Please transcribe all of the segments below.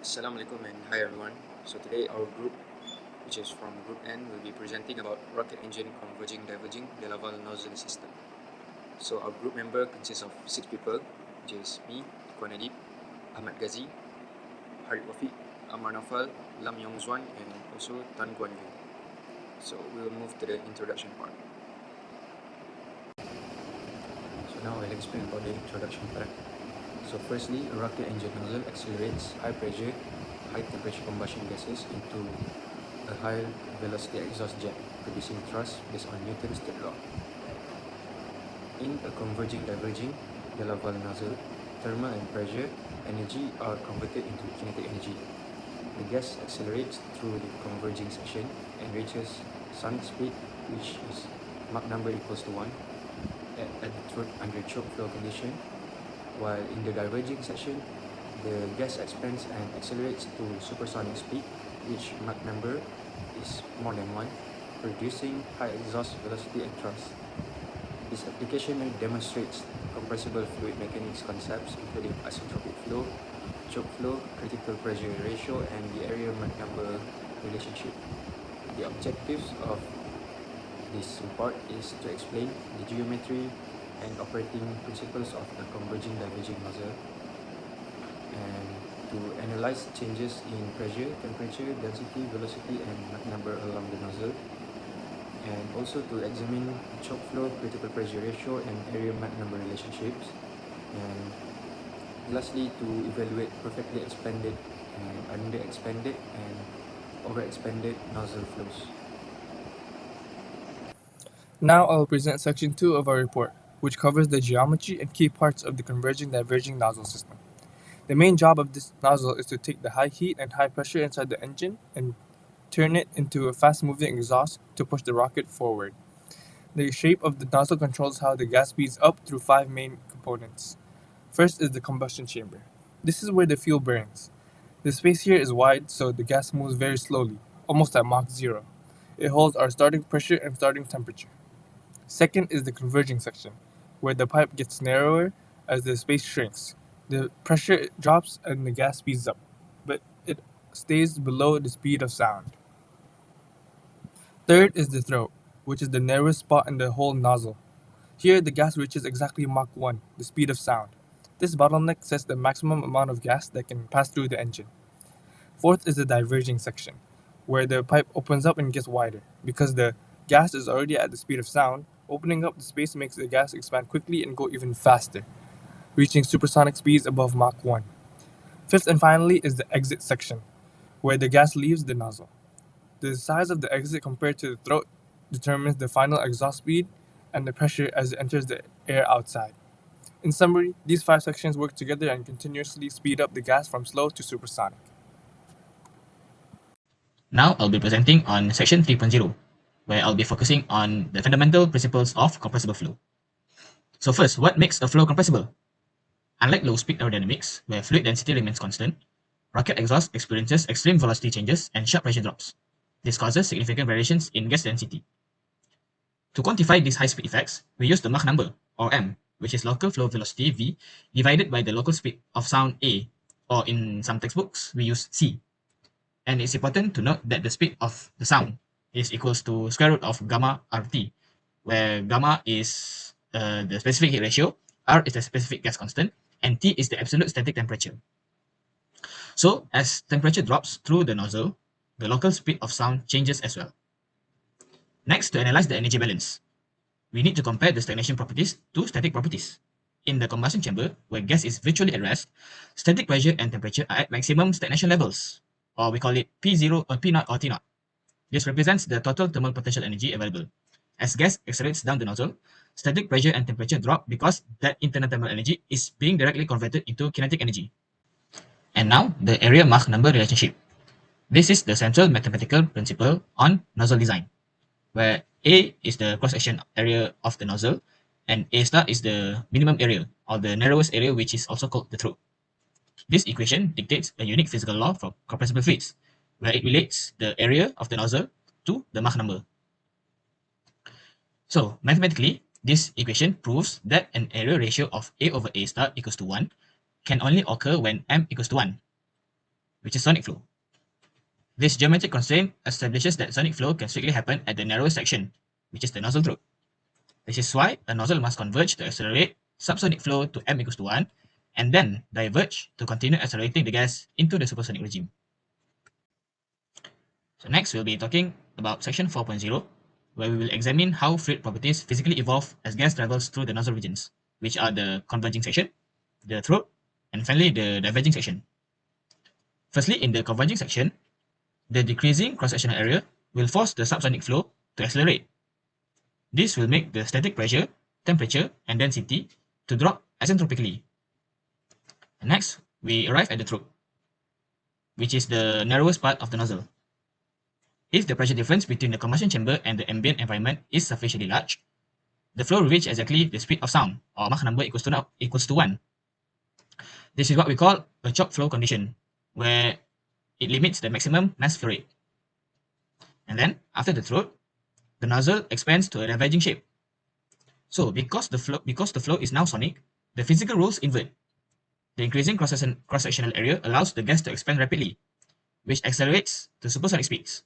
Assalamualaikum and hi everyone. So today our group, which is from Group N, will be presenting about rocket engine converging diverging de Laval nozzle system. So our group member consists of 6 people, which is me, Kuan Adib, Ahmad Ghazi, Harid Wafiq, Amar Nafal, Lam Yong Zuan, and also Tan Guan Yu. So we will move to the introduction part. So now I'll explain about the introduction part. So firstly, a rocket engine nozzle accelerates high pressure, high temperature combustion gases into a high velocity exhaust jet, producing thrust based on Newton's third law. In a converging diverging de Laval nozzle, thermal and pressure energy are converted into kinetic energy. The gas accelerates through the converging section and reaches sonic speed, which is Mach number equals to 1 at the throat under choke flow condition, while in the diverging section, the gas expands and accelerates to supersonic speed, which Mach number is more than 1, producing high exhaust velocity and thrust. This application demonstrates compressible fluid mechanics concepts including isentropic flow, choke flow, critical pressure ratio, and the area Mach number relationship. The objectives of this report is to explain the geometry and operating principles of the converging diverging nozzle, and to analyze changes in pressure, temperature, density, velocity, and Mach number along the nozzle, and also to examine choke flow, critical pressure ratio, and area Mach number relationships, and lastly to evaluate perfectly expanded and under-expanded and over-expanded nozzle flows. Now I will present section 2 of our report, which covers the geometry and key parts of the converging diverging nozzle system. The main job of this nozzle is to take the high heat and high pressure inside the engine and turn it into a fast-moving exhaust to push the rocket forward. The shape of the nozzle controls how the gas speeds up through 5 main components. First is the combustion chamber. This is where the fuel burns. The space here is wide, so the gas moves very slowly, almost at Mach 0. It holds our starting pressure and starting temperature. Second is the converging section, where the pipe gets narrower as the space shrinks. The pressure drops and the gas speeds up, but it stays below the speed of sound. Third is the throat, which is the narrowest spot in the whole nozzle. Here the gas reaches exactly Mach 1, the speed of sound. This bottleneck sets the maximum amount of gas that can pass through the engine. Fourth is the diverging section, where the pipe opens up and gets wider. Because the gas is already at the speed of sound, opening up the space makes the gas expand quickly and go even faster, reaching supersonic speeds above Mach 1. Fifth and finally is the exit section, where the gas leaves the nozzle. The size of the exit compared to the throat determines the final exhaust speed and the pressure as it enters the air outside. In summary, these 5 sections work together and continuously speed up the gas from slow to supersonic. Now I'll be presenting on section 3.0, where I'll be focusing on the fundamental principles of compressible flow. So first, what makes a flow compressible? Unlike low-speed aerodynamics, where fluid density remains constant, rocket exhaust experiences extreme velocity changes and sharp pressure drops. This causes significant variations in gas density. To quantify these high-speed effects, we use the Mach number, or m, which is local flow velocity v, divided by the local speed of sound a, or in some textbooks, we use c. And it's important to note that the speed of the sound is equals to square root of gamma RT, where gamma is the specific heat ratio, R is the specific gas constant, and T is the absolute static temperature. So as temperature drops through the nozzle, the local speed of sound changes as well. Next, to analyze the energy balance, we need to compare the stagnation properties to static properties. In the combustion chamber, where gas is virtually at rest, static pressure and temperature are at maximum stagnation levels, or we call it P0 or P0 or T0. This represents the total thermal potential energy available. As gas accelerates down the nozzle, static pressure and temperature drop because that internal thermal energy is being directly converted into kinetic energy. And now, the area Mach number relationship. This is the central mathematical principle on nozzle design, where A is the cross-section area of the nozzle, and A star is the minimum area, or the narrowest area, which is also called the throat. This equation dictates a unique physical law for compressible fluids, where it relates the area of the nozzle to the Mach number. So, mathematically, this equation proves that an area ratio of A over A star equals to 1 can only occur when M equals to 1. which is sonic flow. This geometric constraint establishes that sonic flow can strictly happen at the narrowest section, which is the nozzle throat. This is why a nozzle must converge to accelerate subsonic flow to m equals to 1, and then diverge to continue accelerating the gas into the supersonic regime. So next, we'll be talking about section 4.0, where we will examine how fluid properties physically evolve as gas travels through the nozzle regions, which are the converging section, the throat, and finally the diverging section. Firstly, in the converging section, the decreasing cross-sectional area will force the subsonic flow to accelerate. This will make the static pressure, temperature, and density to drop asymptotically. Next, we arrive at the throat, which is the narrowest part of the nozzle. If the pressure difference between the combustion chamber and the ambient environment is sufficiently large, the flow will reach exactly the speed of sound, or Mach number equals to 1. This is what we call a choke flow condition, where it limits the maximum mass flow rate. And then, after the throat, the nozzle expands to a diverging shape. So, because the flow is now sonic, the physical rules invert. The increasing cross-sectional area allows the gas to expand rapidly, which accelerates to supersonic speeds.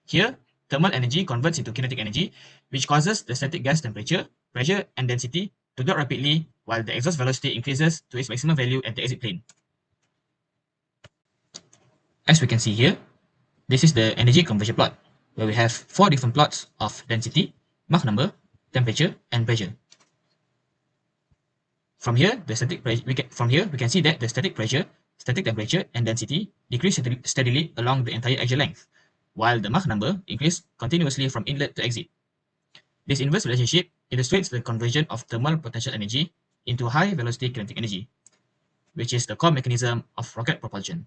Here, thermal energy converts into kinetic energy, which causes the static gas temperature, pressure, and density to drop rapidly, while the exhaust velocity increases to its maximum value at the exit plane. As we can see here, this is the energy conversion plot, where we have 4 different plots of density, Mach number, temperature, and pressure. From here, we can see that the static pressure, static temperature, and density decrease steadily along the entire axial length, while the Mach number increases continuously from inlet to exit. This inverse relationship illustrates the conversion of thermal potential energy into high-velocity kinetic energy, which is the core mechanism of rocket propulsion.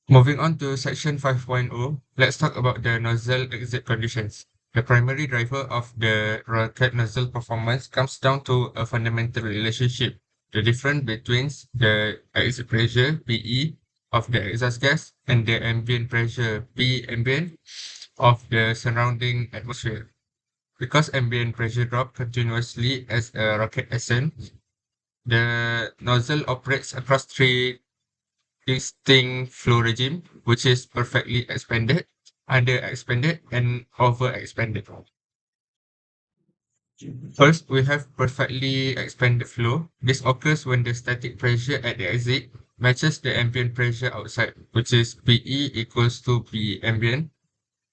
Moving on to section 5.0, let's talk about the nozzle exit conditions. The primary driver of the rocket nozzle performance comes down to a fundamental relationship, the difference between the exit pressure, PE, of the exhaust gas and the ambient pressure, P ambient, of the surrounding atmosphere. Because ambient pressure drops continuously as a rocket ascends, the nozzle operates across 3 distinct flow regime, which is perfectly expanded, under-expanded, and over-expanded. First, we have perfectly expanded flow. This occurs when the static pressure at the exit matches the ambient pressure outside, which is PE equals to P ambient.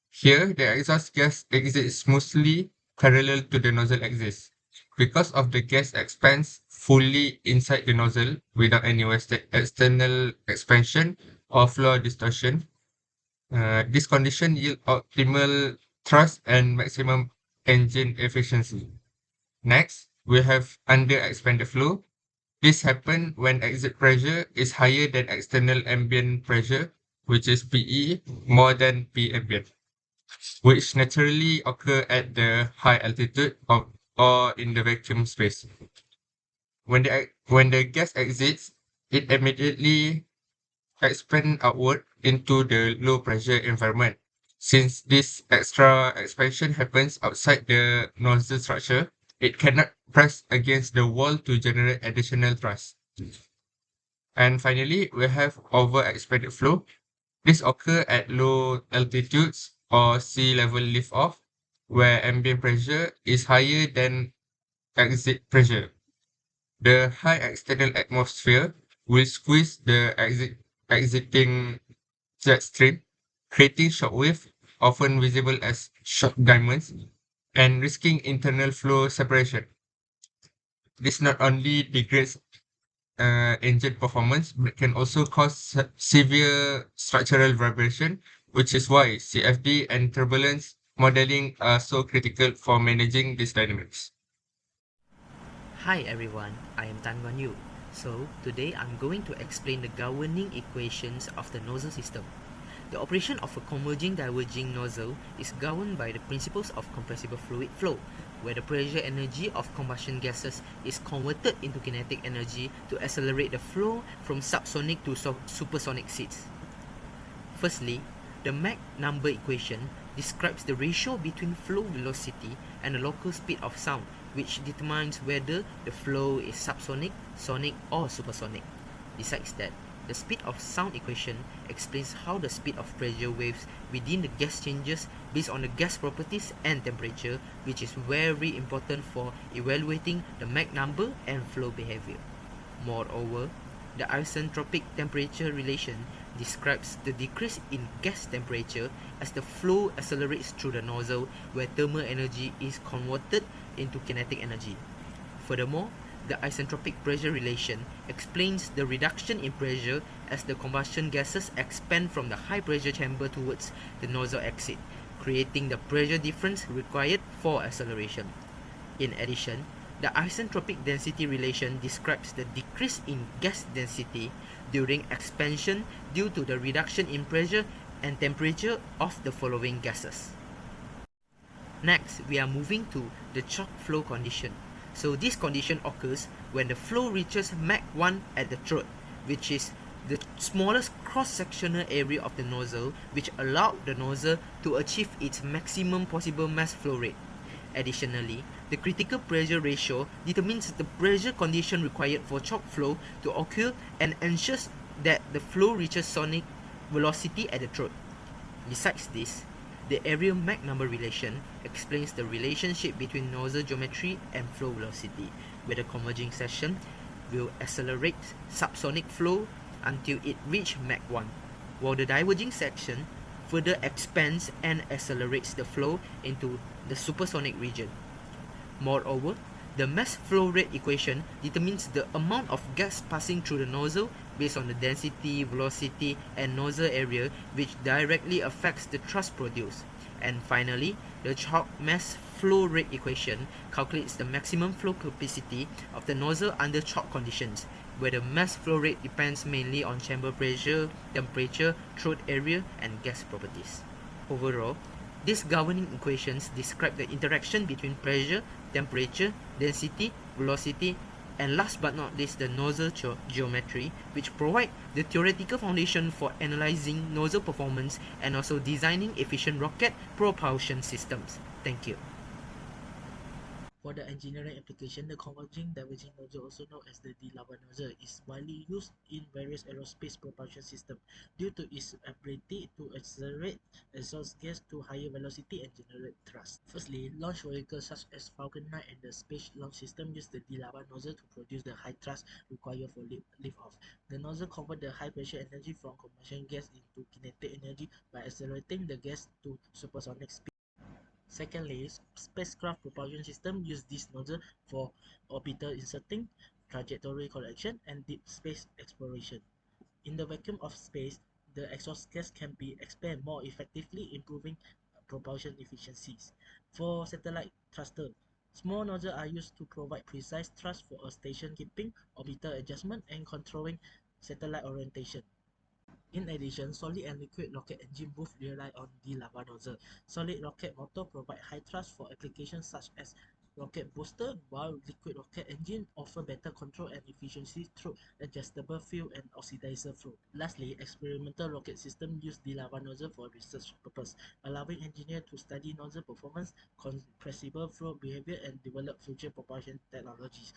Here, the exhaust gas exits smoothly parallel to the nozzle axis. Because of the gas expands fully inside the nozzle without any external expansion or flow distortion, this condition yields optimal thrust and maximum engine efficiency. Next, we have under-expanded flow. This happens when exit pressure is higher than external ambient pressure, which is PE more than P ambient, which naturally occur at the high altitude or in the vacuum space. When the gas exits, it immediately expands outward into the low pressure environment. Since this extra expansion happens outside the nozzle structure, it cannot press against the wall to generate additional thrust. And finally, we have overexpanded flow. This occurs at low altitudes or sea level lift-off, where ambient pressure is higher than exit pressure. The high external atmosphere will squeeze the exiting jet stream, creating shockwave, often visible as shock diamonds, and risking internal flow separation. This not only degrades engine performance, but can also cause severe structural vibration, which is why CFD and turbulence modeling are so critical for managing these dynamics. Hi everyone, I am Tan Wan Yu. So today I'm going to explain the governing equations of the nozzle system. The operation of a converging diverging nozzle is governed by the principles of compressible fluid flow, where the pressure energy of combustion gases is converted into kinetic energy to accelerate the flow from subsonic to supersonic seats. Firstly, the Mach number equation describes the ratio between flow velocity and the local speed of sound, which determines whether the flow is subsonic, sonic, or supersonic. Besides that, The speed of sound equation explains how the speed of pressure waves within the gas changes based on the gas properties and temperature, which is very important for evaluating the Mach number and flow behavior. Moreover, the isentropic temperature relation describes the decrease in gas temperature as the flow accelerates through the nozzle, where thermal energy is converted into kinetic energy. Furthermore, the isentropic pressure relation explains the reduction in pressure as the combustion gases expand from the high pressure chamber towards the nozzle exit, creating the pressure difference required for acceleration. In addition, the isentropic density relation describes the decrease in gas density during expansion due to the reduction in pressure and temperature of the following gases. Next, we are moving to the choke flow condition. So this condition occurs when the flow reaches Mach 1 at the throat, which is the smallest cross-sectional area of the nozzle, which allowed the nozzle to achieve its maximum possible mass flow rate. Additionally, the critical pressure ratio determines the pressure condition required for choke flow to occur and ensures that the flow reaches sonic velocity at the throat. Besides this, the area Mach number relation explains the relationship between nozzle geometry and flow velocity, where the converging section will accelerate subsonic flow until it reaches Mach 1, while the diverging section further expands and accelerates the flow into the supersonic region. Moreover, the mass flow rate equation determines the amount of gas passing through the nozzle based on the density, velocity, and nozzle area, which directly affects the thrust produced. And finally, the choke mass flow rate equation calculates the maximum flow capacity of the nozzle under choke conditions, where the mass flow rate depends mainly on chamber pressure, temperature, throat area, and gas properties. Overall, these governing equations describe the interaction between pressure, temperature, density, velocity, and last but not least, the nozzle geometry, which provide the theoretical foundation for analyzing nozzle performance and also designing efficient rocket propulsion systems. Thank you. For the engineering application, the converging diverging nozzle, also known as the de-Laval nozzle, is widely used in various aerospace propulsion systems due to its ability to accelerate exhaust gas to higher velocity and generate thrust. Firstly, launch vehicles such as Falcon 9 and the Space Launch System use the de-Laval nozzle to produce the high thrust required for lift-off. The nozzle converts the high pressure energy from combustion gas into kinetic energy by accelerating the gas to supersonic speed. Secondly, spacecraft propulsion systems use this nozzle for orbital inserting, trajectory correction, and deep space exploration. In the vacuum of space, the exhaust gas can be expanded more effectively, improving propulsion efficiencies. For satellite thruster, small nozzles are used to provide precise thrust for a station keeping, orbital adjustment, and controlling satellite orientation. In addition, solid and liquid rocket engine both rely on de-Laval nozzle. Solid rocket motor provide high thrust for applications such as rocket booster, while liquid rocket engine offer better control and efficiency through adjustable fuel and oxidizer flow. Lastly, experimental rocket systems use de-Laval nozzle for research purpose, allowing engineers to study nozzle performance, compressible flow behavior, and develop future propulsion technologies.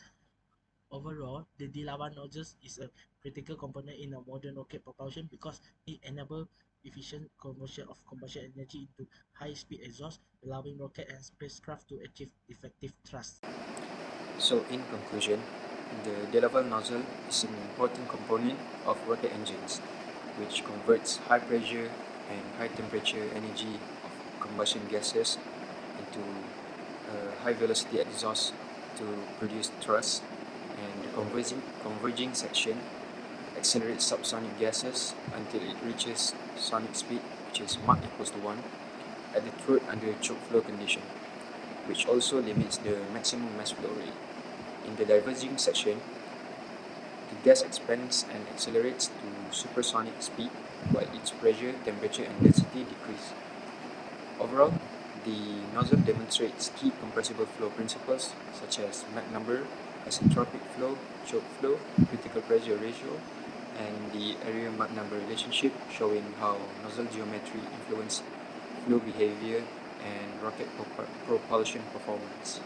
Overall, the de-Laval nozzles is a critical component in a modern rocket propulsion because it enables efficient conversion of combustion energy into high-speed exhaust, allowing rocket and spacecraft to achieve effective thrust. So in conclusion, the de-Laval nozzle is an important component of rocket engines, which converts high pressure and high temperature energy of combustion gases into high velocity exhaust to produce thrust, and the converging section accelerates subsonic gases until it reaches sonic speed, which is Mach equals to 1, at the throat under choke flow condition, which also limits the maximum mass flow rate. In the diverging section, the gas expands and accelerates to supersonic speed while its pressure, temperature, and density decrease. Overall, the nozzle demonstrates key compressible flow principles such as Mach number, isentropic flow, choke flow, critical pressure ratio, and the area Mach number relationship, showing how nozzle geometry influences flow behavior and rocket propulsion performance.